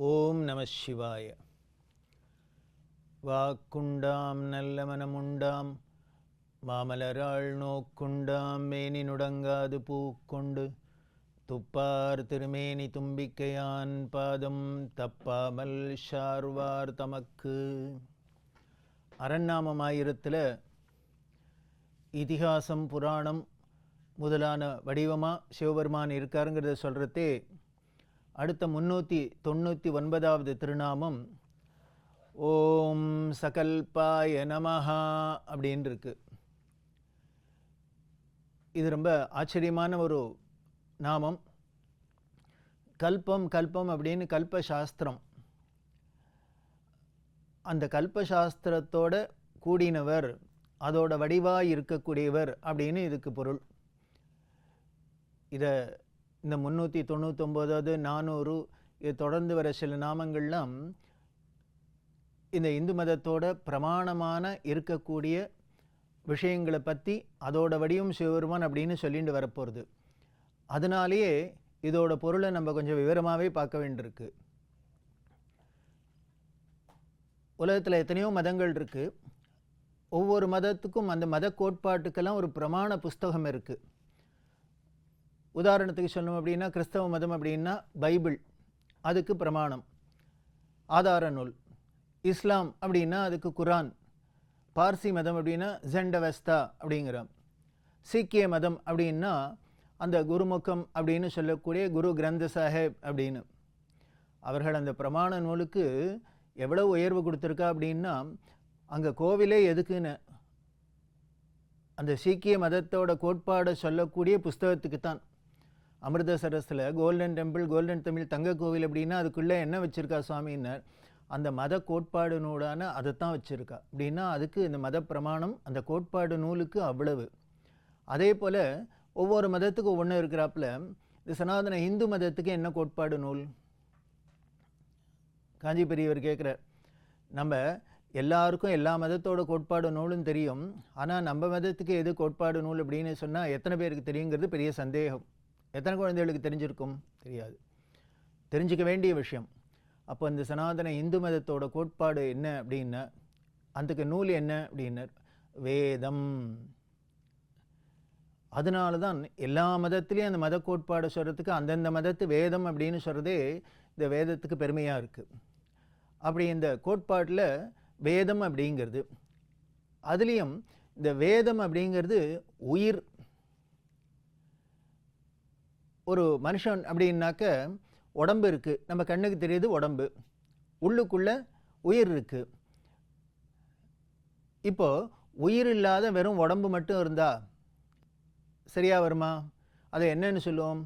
ஓம் நம சிவாய. வாக்குண்டாம் நல்ல மனமுண்டாம் மாமலராள் நோக்குண்டாம் மேனி நுடங்காது பூக்கொண்டு துப்பார் திருமேனி தும்பிக்கையான் பாதம் தப்பாமல் ஷார்வார் தமக்கு. அரண்நாமமாயிரத்தில் இதிகாசம் புராணம் முதலான வடிவமாக சிவபெருமான் இருக்காருங்கிறத சொல்கிறதே அடுத்த 399வது திருநாமம் ஓம் சகல்பாய நமஹா அப்படின்னு இருக்கு. இது ரொம்ப ஆச்சரியமான ஒரு நாமம். கல்பம் கல்பம் அப்படின்னு கல்பசாஸ்திரம், அந்த கல்பசாஸ்திரத்தோட கூடினவர், அதோட வடிவாக இருக்கக்கூடியவர் அப்படின்னு இதுக்கு பொருள். இதை இந்த 399, 400 இது தொடர்ந்து வர சில நாமங்கள்லாம் இந்த இந்து மதத்தோட பிரமாணமான இருக்கக்கூடிய விஷயங்களை பற்றி அதோட வடிவம் சிவபெருமான் அப்படின்னு சொல்லிட்டு வரப்போகிறது. அதனாலேயே இதோட பொருளை நம்ம கொஞ்சம் விவரமாகவே பார்க்க வேண்டியிருக்கு. உலகத்தில் எத்தனையோ மதங்கள் இருக்குது. ஒவ்வொரு மதத்துக்கும் அந்த மத கோட்பாட்டுக்கெல்லாம் ஒரு பிரமாண புஸ்தகம் இருக்குது. உதாரணத்துக்கு சொல்லணும் அப்படின்னா, கிறிஸ்தவ மதம் அப்படின்னா பைபிள், அதுக்கு பிரமாணம் ஆதார நூல். இஸ்லாம் அப்படின்னா அதுக்கு குரான். பார்சி மதம் அப்படின்னா ஜெண்டவஸ்தா அப்படிங்கிறோம். சீக்கிய மதம் அப்படின்னா அந்த குருமுகம் அப்படின்னு சொல்லக்கூடிய குரு கிரந்த சாஹேப் அப்படின்னு. அவர்கள் அந்த பிரமாண நூலுக்கு எவ்வளோ உயர்வு கொடுத்துருக்கா அப்படின்னா, அங்கே கோவிலே எதுக்குன்னு அந்த சீக்கிய மதத்தோட கோட்பாடை சொல்லக்கூடிய புஸ்தகத்துக்கு தான். அமிர்தசரஸில் கோல்டன் டெம்பிள், கோல்டன் தமிழ் தங்க கோவில் அப்படின்னா அதுக்குள்ளே என்ன வச்சுருக்கா சுவாமின்னார், அந்த மத கோட்பாடு நூலான அதை தான் வச்சுருக்கா. அப்படின்னா அதுக்கு இந்த மத பிரமாணம் அந்த கோட்பாடு நூலுக்கு அவ்வளவு. அதே போல் ஒவ்வொரு மதத்துக்கும் ஒவ்வொன்று இருக்கிறாப்புல இந்த சனாதன இந்து மதத்துக்கு என்ன கோட்பாடு நூல்? காஞ்சி பெரியவர் கேட்குறார், நம்ம எல்லாருக்கும் எல்லா மதத்தோட கோட்பாடு நூலும் தெரியும், ஆனால் நம்ம மதத்துக்கு எது கோட்பாடு நூல் அப்படின்னு சொன்னால் எத்தனை பேருக்கு தெரியுங்கிறது பெரிய சந்தேகம். எத்தனை குழந்தைகளுக்கு தெரிஞ்சிருக்கும்? தெரியாது. தெரிஞ்சிக்க வேண்டிய விஷயம். அப்போ இந்த சனாதன இந்து மதத்தோட கோட்பாடு என்ன அப்படின்னா, அதுக்கு நூல் என்ன அப்படின்னா வேதம். அதனால தான் எல்லா மதத்துலேயும் அந்த மத கோட்பாடு சொல்கிறதுக்கு அந்தந்த மதத்து வேதம் அப்படின்னு சொல்கிறதே இந்த வேதத்துக்கு பெருமையாக இருக்குது. அப்படி இந்த கோட்பாட்டில் வேதம் அப்படிங்கிறது, அதுலேயும் இந்த வேதம் அப்படிங்கிறது உயிர். ஒரு மனுஷன் அப்படின்னாக்க உடம்பு இருக்குது, நம்ம கண்ணுக்கு தெரியுது உடம்பு, உள்ளுக்குள்ளே உயிர் இருக்குது. இப்போது உயிர் இல்லாத வெறும் உடம்பு மட்டும் இருந்தால் சரியாக வருமா? அதை என்னன்னு சொல்லுவோம்?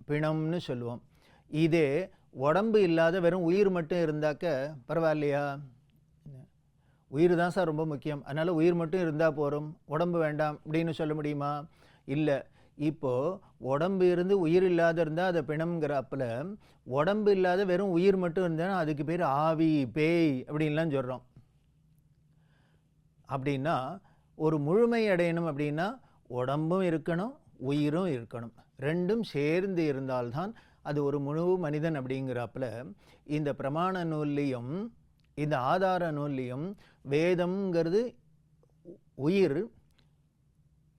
பிணம்னு சொல்லுவோம். இதே உடம்பு இல்லாத வெறும் உயிர் மட்டும் இருந்தாக்க பரவாயில்லையா? உயிர் தான் சார் ரொம்ப முக்கியம், அதனால் உயிர் மட்டும் இருந்தால் போகிறோம், உடம்பு வேண்டாம் அப்படின்னு சொல்ல முடியுமா? இல்லை. இப்போது உடம்பு இருந்து உயிர் இல்லாத இருந்தால் அதை பிணம்ங்கிறப்பில், உடம்பு இல்லாத வெறும் உயிர் மட்டும் இருந்தால் அதுக்கு பேர் ஆவி, பேய் அப்படின்லாம் சொல்கிறோம். அப்படின்னா ஒரு முழுமை அடையணும் அப்படின்னா உடம்பும் இருக்கணும், உயிரும் இருக்கணும், ரெண்டும் சேர்ந்து இருந்தால்தான் அது ஒரு முழு மனிதன் அப்படிங்கிறப்பில் இந்த பிரமாண நூல்லையும் இந்த ஆதார நூல்லையும் வேதம்ங்கிறது உயிர்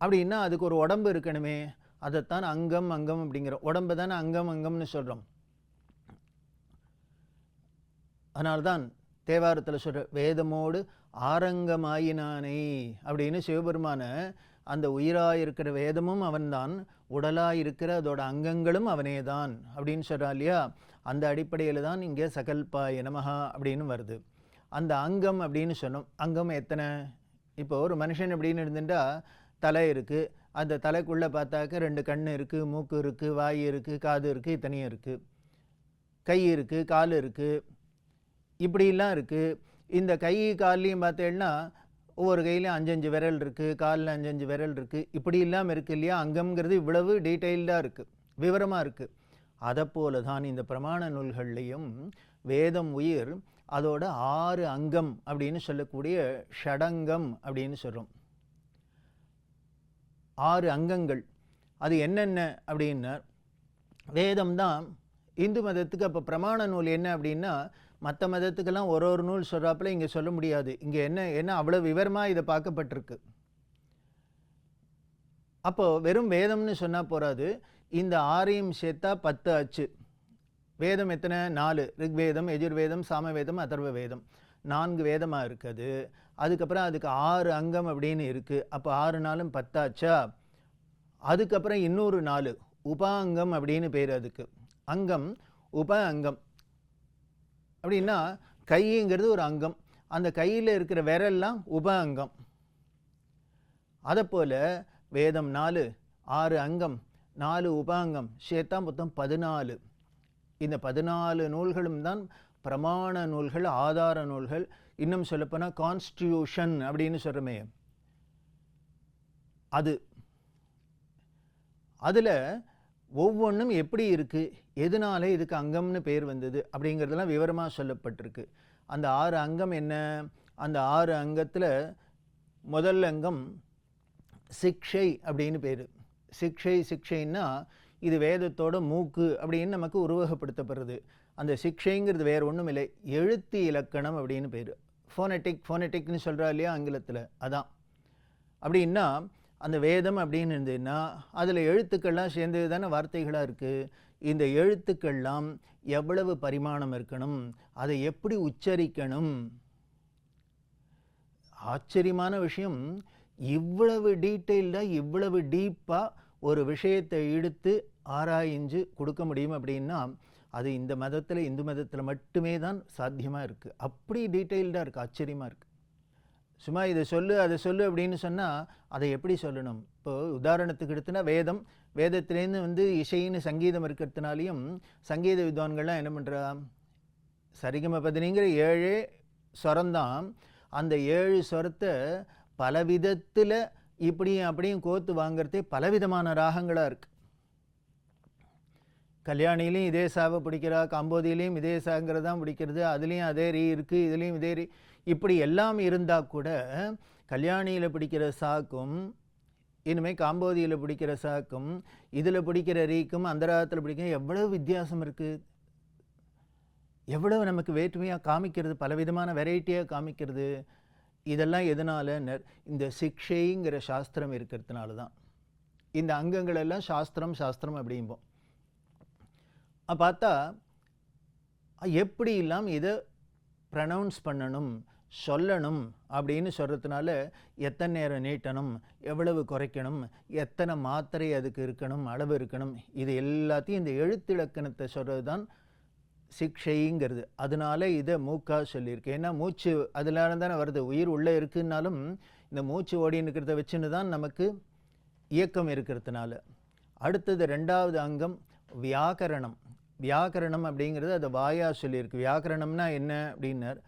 அப்படின்னா அதுக்கு ஒரு உடம்பு இருக்கணுமே, அதைத்தான் அங்கம் அங்கம் அப்படிங்கிற உடம்பு தானே அங்கம் அங்கம்னு சொல்கிறோம். அதனால்தான் தேவாரத்தில் சொல்கிற வேதமோடு ஆரங்கமாயினானே அப்படின்னு சிவபெருமான அந்த உயிராக இருக்கிற வேதமும் அவன்தான், உடலாக இருக்கிற அதோட அங்கங்களும் அவனே தான் அப்படின்னு சொல்கிறா இல்லையா? அந்த அடிப்படையில் தான் இங்கே சகல்பாய நமஹா அப்படின்னு வருது. அந்த அங்கம் அப்படின்னு சொன்னோம். அங்கம் எத்தனை? இப்போ ஒரு மனுஷன் அப்படின்னு இருந்துட்டா தலை இருக்குது, அந்த தலைக்குள்ளே பார்த்தாக்க 2 கண் இருக்குது, மூக்கு இருக்குது, வாய் இருக்குது, காது இருக்குது, இத்தனையும் இருக்குது. கை இருக்குது, கால் இருக்குது, இப்படிலாம் இருக்குது. இந்த கை கால்லையும் பார்த்தேன்னா ஒவ்வொரு கையிலையும் 5 விரல் இருக்குது, காலில் 5 விரல் இருக்குது, இப்படி இல்லாமல் இருக்குது இல்லையா? அங்கம்ங்கிறது இவ்வளவு டீட்டெயில்டாக இருக்குது, விவரமாக இருக்குது. அதை போல தான் இந்த பிரமாண நூல்கள்லேயும் வேதம் உயிர் அதோட 6 அங்கம் அப்படின்னு சொல்லக்கூடிய ஷடங்கம் அப்படின்னு சொல்கிறோம். 6 அங்கங்கள் அது என்னென்ன அப்படின்னா, வேதம் தான் இந்து மதத்துக்கு. அப்போ பிரமாண நூல் என்ன அப்படின்னா, மற்ற மதத்துக்கெல்லாம் ஒரு நூல் சொல்கிறாப்புல இங்கே சொல்ல முடியாது. இங்கே என்ன அவ்வளோ விவரமாக இதை பார்க்கப்பட்டிருக்கு. அப்போது வெறும் வேதம்னு சொன்னால் போகாது, இந்த 6ஐயும் சேர்த்தா 10 ஆச்சு. வேதம் எத்தனை? 4. ரிக்வேதம், எஜுர்வேதம், சாமவேதம், அதர்வ வேதம், 4 வேதமாக இருக்குது. அதுக்கப்புறம் அதுக்கு 6 அங்கம் அப்படின்னு இருக்குது. அப்போ 6 நாளும் 10 ஆச்சா? அதுக்கப்புறம் இன்னொரு 4 உபாங்கம் அப்படின்னு பேர். அதுக்கு அங்கம், உப அங்கம் அப்படின்னா கைங்கிறது ஒரு அங்கம், அந்த கையில் இருக்கிற விரல்லாம் உப அங்கம். அதை போல் வேதம் 4, 6 அங்கம், 4 உபாங்கம் சேர்த்தா மொத்தம் 14. இந்த 14 நூல்களும் தான் பிரமாண நூல்கள், ஆதார நூல்கள். இன்னும் சொல்லப்போனால் கான்ஸ்டியூஷன் அப்படின்னு சொல்கிறோமே, அது. அதில் ஒவ்வொன்றும் எப்படி இருக்குது, எதனால இதுக்கு அங்கம்னு பேர் வந்தது அப்படிங்கிறதெல்லாம் விவரமாக சொல்லப்பட்டிருக்கு. அந்த 6 அங்கம் என்ன? அந்த 6 அங்கத்தில் முதல் அங்கம் சிக்ஷை அப்படின்னு பேர். சிக்ஷைன்னா இது வேதத்தோட மூக்கு அப்படின்னு நமக்கு உருவகப்படுத்தப்படுறது. அந்த சிக்ஷைங்கிறது வேறு ஒன்றும் இல்லை, எழுத்து இலக்கணம் அப்படின்னு பேர். ஃபோனட்டிக்னு சொல்கிறா இல்லையா ஆங்கிலத்தில், அதான். அப்படின்னா அந்த வேதம் அப்படின்னு இருந்ததுன்னா அதில் எழுத்துக்கள்லாம் சேர்ந்தது தானே வார்த்தைகளாக இருக்குது. இந்த எழுத்துக்கள்லாம் எவ்வளவு பரிமாணம் இருக்கணும், அதை எப்படி உச்சரிக்கணும். ஆச்சரியமான விஷயம், இவ்வளவு டீட்டெயில்டாக இவ்வளவு டீப்பாக ஒரு விஷயத்தை எடுத்து ஆராய்ஞ்சு கொடுக்க முடியும் அப்படின்னா அது இந்த மதத்தில், இந்து மதத்தில் மட்டுமே தான் சாத்தியமாக இருக்குது. அப்படி டீட்டெயில்டாக இருக்குது, ஆச்சரியமாக இருக்குது. சும்மா இதை சொல்லு அதை சொல்லு அப்படின்னு சொன்னால் அதை எப்படி சொல்லணும்? இப்போது உதாரணத்துக்கு எடுத்துனா வேதத்துலேருந்து இசைன்னு சங்கீதம் இருக்கிறதுனாலையும் சங்கீத வித்வான்கள்லாம் என்ன பண்ணுறா, சரிகம பதனிங்கிற 7 ஸ்வரம்தான். அந்த 7 ஸ்வரத்தை பல விதத்தில் இப்படியும் அப்படியும் கோத்து வாங்கிறதே பலவிதமான ராகங்களாக இருக்குது. கல்யாணிலையும் இதே சாவை பிடிக்கிறா, காம்போதியிலையும் இதே சாங்கிறது தான் பிடிக்கிறது, அதுலேயும் அதே ரீ இருக்குது, இதுலேயும் இதே ரீ, இப்படி எல்லாம் இருந்தால் கூட கல்யாணியில் பிடிக்கிற சாக்கும் இனிமேல் காம்போதியில் பிடிக்கிற சாக்கும் இதில் பிடிக்கிற ரீக்கும் அந்த ராகத்தில் பிடிக்கும் எவ்வளவு வித்தியாசம் இருக்குது, எவ்வளவு நமக்கு வேற்றுமையாக காமிக்கிறது, பலவிதமான வெரைட்டியாக காமிக்கிறது. இதெல்லாம் எதனால்? இந்த சிக்ஷைங்கிற சாஸ்திரம் இருக்கிறதுனால தான். இந்த அங்கங்கள் எல்லாம் சாஸ்திரம் அப்படிம்போம். பார்த்தா எப்படி இல்லாமல் இதை ப்ரனவுன்ஸ் பண்ணணும், சொல்லணும் அப்படின்னு சொல்கிறதுனால எத்தனை நேரம் நீட்டணும், எவ்வளவு குறைக்கணும், எத்தனை மாத்திரை அதுக்கு இருக்கணும், அளவு இருக்கணும், இது எல்லாத்தையும் இந்த எழுத்திலக்கணத்தை சொல்கிறது தான் சிக்ஷைங்கிறது. அதனால இதை மூக்காக சொல்லியிருக்கு. ஏன்னா மூச்சு அதில் தானே வருது, உயிர் உள்ளே இருக்குன்னாலும் இந்த மூச்சு ஓடின்னு இருக்கிறத வச்சுன்னு தான் நமக்கு இயக்கம் இருக்கிறதுனால. அடுத்தது 2வது அங்கம் வியாக்கரணம். வியாக்கரணம் அப்படிங்கிறது அது வாயா சொல்லியிருக்கு. வியாக்கரணம்னா என்ன அப்படின்னார்,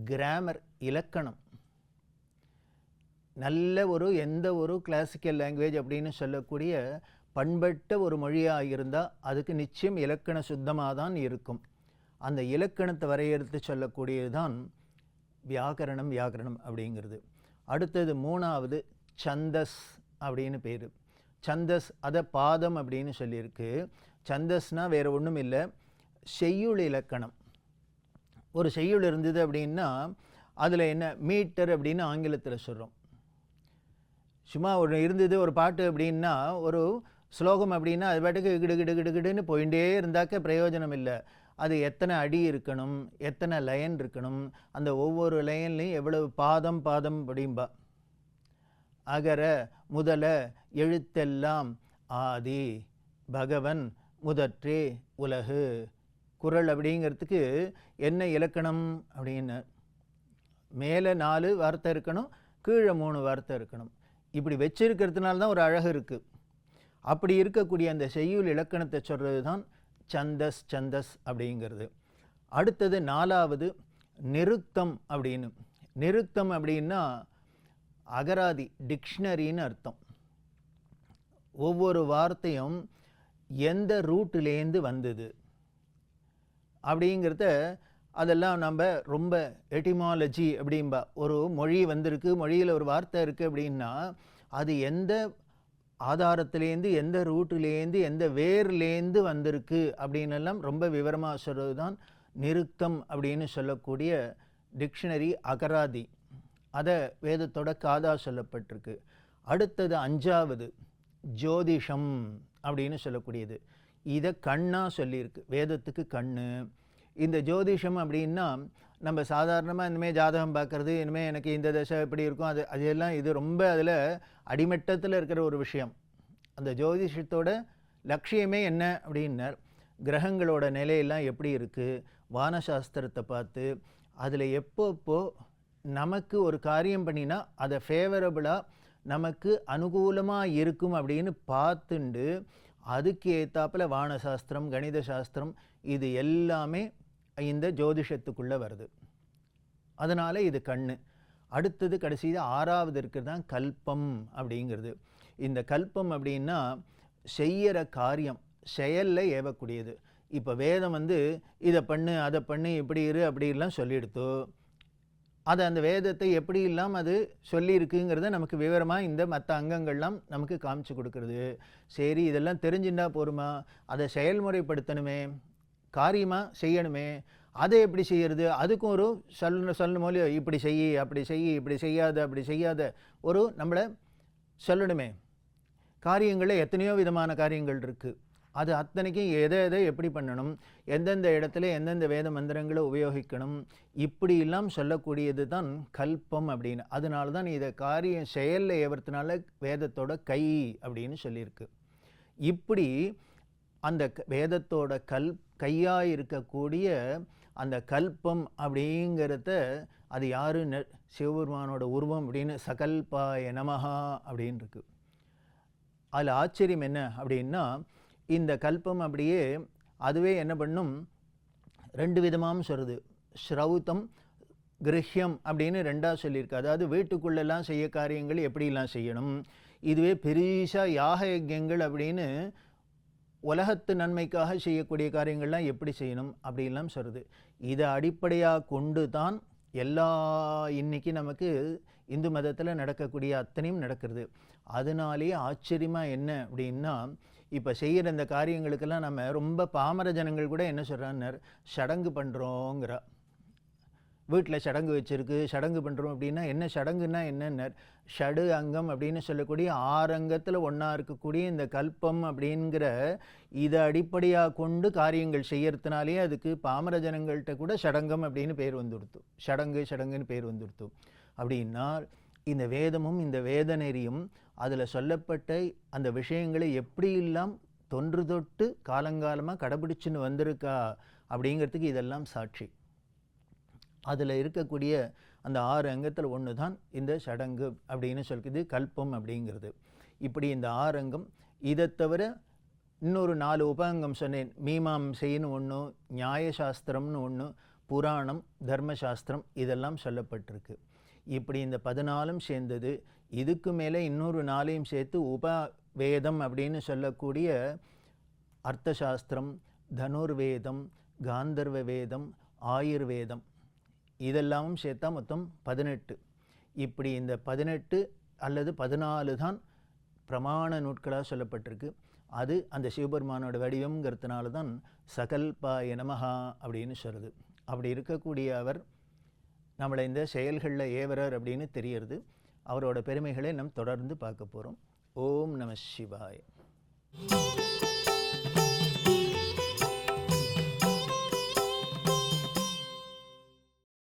கிராமர், இலக்கணம். நல்ல எந்த ஒரு கிளாசிக்கல் லாங்குவேஜ் அப்படின்னு சொல்லக்கூடிய பண்பட்ட ஒரு மொழியாக இருந்தால் அதுக்கு நிச்சயம் இலக்கண சுத்தமாக தான் இருக்கும். அந்த இலக்கணத்தை வரையறுத்து சொல்லக்கூடியது தான் வியாக்கரணம் அப்படிங்கிறது. அடுத்தது 3வது சந்தஸ் அப்படின்னு பேர். சந்தஸ் அதை பாதம் அப்படின்னு சொல்லியிருக்கு. சந்தஸ்னால் வேறு ஒன்றும் இல்லை, செய்யுள் இலக்கணம். ஒரு செய்யுள் இருந்தது அப்படின்னா அதில் என்ன மீட்டர் அப்படின்னு ஆங்கிலத்தில் சொல்கிறோம். சும்மா இருந்தது ஒரு பாட்டு அப்படின்னா, ஒரு ஸ்லோகம் அப்படின்னா அது பாட்டுக்கு கிடுன்னு போயிட்டே இருந்தாக்க பிரயோஜனம் இல்லை. அது எத்தனை அடி இருக்கணும், எத்தனை லைன் இருக்கணும், அந்த ஒவ்வொரு லைன்லையும் எவ்வளவு பாதம் அப்படின்பா. அகர முதல எழுத்தெல்லாம் ஆதி பகவன் முதற்றே உலகு. குறள் அப்படிங்கிறதுக்கு என்ன இலக்கணம் அப்படின்னு, மேலே 4 வார்த்தை இருக்கணும், கீழே 3 வார்த்தை இருக்கணும். இப்படி வச்சிருக்கிறதுனால தான் ஒரு அழகு இருக்குது. அப்படி இருக்கக்கூடிய அந்த செய்யுள் இலக்கணத்தை சொல்கிறது தான் சந்தஸ் சந்தஸ் அப்படிங்கிறது. அடுத்தது 4வது நிருக்தம் அப்படின்னு. நிருக்தம் அப்படின்னா அகராதி, டிக்ஷனரின்னு அர்த்தம். ஒவ்வொரு வார்த்தையும் எந்த ரூட்டிலேருந்து வந்தது அப்படிங்கிறத அதெல்லாம் நம்ம ரொம்ப எட்டிமாலஜி அப்படின்பா. ஒரு மொழி வந்திருக்கு, மொழியில் ஒரு வார்த்தை இருக்குது அப்படின்னா அது எந்த ஆதாரத்திலேருந்து, எந்த ரூட்டிலேருந்து, எந்த வேர்லேருந்து வந்திருக்கு அப்படின்னு எல்லாம் ரொம்ப விவரமாக சொல்கிறது தான் நிருக்தம் அப்படின்னு சொல்லக்கூடிய டிக்ஷனரி, அகராதி. அதை வேதத்தோட காதா சொல்லப்பட்டிருக்கு. அடுத்தது 5வது ஜோதிஷம் அப்படின்னு சொல்லக்கூடியது. இதை கண்ணா சொல்லியிருக்கு, வேதத்துக்கு கண்ணு. இந்த ஜோதிஷம் அப்படின்னா நம்ம சாதாரணமாக இனிமேல் ஜாதகம் பார்க்குறது, இனிமேல் எனக்கு இந்த தசை எப்படி இருக்கும், அதெல்லாம் இது ரொம்ப அதில் அடிமட்டத்தில் இருக்கிற ஒரு விஷயம். அந்த ஜோதிஷத்தோட லட்சியமே என்ன அப்படின்னார், கிரகங்களோட நிலையெல்லாம் எப்படி இருக்குது, வானசாஸ்திரத்தை பார்த்து அதில் எப்பப்போ நமக்கு ஒரு காரியம் பண்ணினா அதை ஃபேவரபுளாக நமக்கு அனுகூலமாக இருக்கும் அப்படின்னு பார்த்துண்டு அதுக்கு ஏற்றாப்பில் வானசாஸ்திரம், கணித சாஸ்திரம் இது எல்லாமே இந்த ஜோதிஷத்துக்குள்ளே வருது. அதனால் இது கண்ணு. அடுத்தது கடைசியில் 6வது இருக்கிறது தான் கல்பம் அப்படிங்கிறது. இந்த கல்பம் அப்படின்னா செய்கிற காரியம், செயலில் ஏவக்கூடியது. இப்போ வேதம் இதை பண்ணு, அதை பண்ணு, இப்படி இரு அப்படிலாம் சொல்லிடுத்தோ, அதை அந்த வேதத்தை எப்படி இல்லாமல் அது சொல்லியிருக்குங்கிறத நமக்கு விவரமாக இந்த மற்ற அங்கங்கள்லாம் நமக்கு காமிச்சு கொடுக்குறது. சரி, இதெல்லாம் தெரிஞ்சுட்டா போருமா, அதை செயல்முறைப்படுத்தணுமே, காரியமாக செய்யணுமே, அதை எப்படி செய்யறது, அதுக்கும் ஒரு சொல்லணும் போல, இப்படி செய், அப்படி செய், இப்படி செய்யாத, அப்படி செய்யாத, ஒரு நம்மளை சொல்லணுமே. காரியங்களில் எத்தனையோ விதமான காரியங்கள் இருக்குது. அது அத்தனைக்கும் எதை எப்படி பண்ணணும், எந்தெந்த இடத்துல எந்தெந்த வேத மந்திரங்களை உபயோகிக்கணும், இப்படியெல்லாம் சொல்லக்கூடியது தான் கல்பம் அப்படின்னு. அதனால தான் இதை காரியம் செயலில் ஏவறதுனால வேதத்தோட கை அப்படின்னு சொல்லியிருக்கு. இப்படி அந்த வேதத்தோட கையாக இருக்கக்கூடிய அந்த கல்பம் அப்படிங்கிறத அது யாருன்னு சிவபெருமானோட உருவம் அப்படின்னு சகல்பாய நமஹா அப்படின்னு இருக்கு. அதில் ஆச்சரியம் என்ன அப்படின்னா, இந்த கல்பம் அப்படியே அதுவே என்ன பண்ணும், 2 விதமாகவும் சொல்லுது. ஸ்ரௌத்தம், கிரஹ்யம் அப்படின்னு 2ஆக சொல்லியிருக்கு. அதாவது வீட்டுக்குள்ளெல்லாம் செய்ய காரியங்கள் எப்படிலாம் செய்யணும், இதுவே பெரிசா யாக யஜ்யங்கள் அப்படின்னு உலகத்து நன்மைக்காக செய்யக்கூடிய காரியங்கள்லாம் எப்படி செய்யணும் அப்படின்லாம் சொல்லுது. இதை அடிப்படையாக கொண்டு தான் எல்லா இன்னைக்கு நமக்கு இந்து மதத்தில் நடக்கக்கூடிய அத்தனையும் நடக்கிறது. அதனாலேயே ஆச்சரியமாக என்ன அப்படின்னா, இப்போ செய்கிற இந்த காரியங்களுக்கெல்லாம் நம்ம ரொம்ப பாமர ஜனங்கள் கூட என்ன சொல்கிறான்னு, சடங்கு பண்ணுறோங்கிற. வீட்டில் சடங்கு வச்சுருக்கு, சடங்கு பண்ணுறோம் அப்படின்னா என்ன, சடங்குன்னா என்னென்ன, ஷடு அங்கம் அப்படின்னு சொல்லக்கூடிய 6 அங்கத்தில் ஒன்றா இருக்கக்கூடிய இந்த கல்பம் அப்படிங்கிற இதை அடிப்படையாக கொண்டு காரியங்கள் செய்யறதுனாலே அதுக்கு பாமர ஜனங்கள்கிட்ட கூட சடங்கம் அப்படின்னு பேர் வந்துடுத்து, சடங்குன்னு பேர் வந்துடுத்து. அப்படின்னா இந்த வேதமும் இந்த வேத நெறியும் அதில் சொல்லப்பட்ட அந்த விஷயங்களை எப்படியெல்லாம் தொன்று தொட்டு காலங்காலமாக கடைபிடிச்சுன்னு வந்திருக்கா அப்படிங்கிறதுக்கு இதெல்லாம் சாட்சி. அதில் இருக்கக்கூடிய அந்த 6 அங்கத்தில் ஒன்று தான் இந்த சடங்கு அப்படின்னு சொல்லிது கல்பம் அப்படிங்கிறது. இப்படி இந்த 6 அங்கம், இதை தவிர இன்னொரு 4 உபஅங்கம் சொன்னேன். மீமாம்சைன்னு ஒன்று, நியாயசாஸ்திரம்னு ஒன்று, புராணம், தர்மசாஸ்திரம் இதெல்லாம் சொல்லப்பட்டிருக்கு. இப்படி இந்த 14 சேர்ந்தது. இதுக்கு மேலே இன்னொரு 4ஐயும் சேர்த்து உபவேதம் அப்படின்னு சொல்லக்கூடிய அர்த்தசாஸ்திரம், தனுர்வேதம், காந்தர்வ வேதம், ஆயுர்வேதம் இதெல்லாமும் சேர்த்தா மொத்தம் 18. இப்படி இந்த 18 அல்லது 14 தான் பிரமாண நூட்களாக சொல்லப்பட்டிருக்கு. அது அந்த சிவபெருமானோட வடிவம்ங்கிறதுனால தான் சகல்பாய நமஹா அப்படின்னு சொல்லுது. அப்படி இருக்கக்கூடிய அவர் நம்மளை இந்த செயல்களில் ஏவரர் அப்படின்னு தெரியறது. அவரோட பெருமைகளை நம்ம தொடர்ந்து பார்க்க போகிறோம். ஓம் நம சிவாய.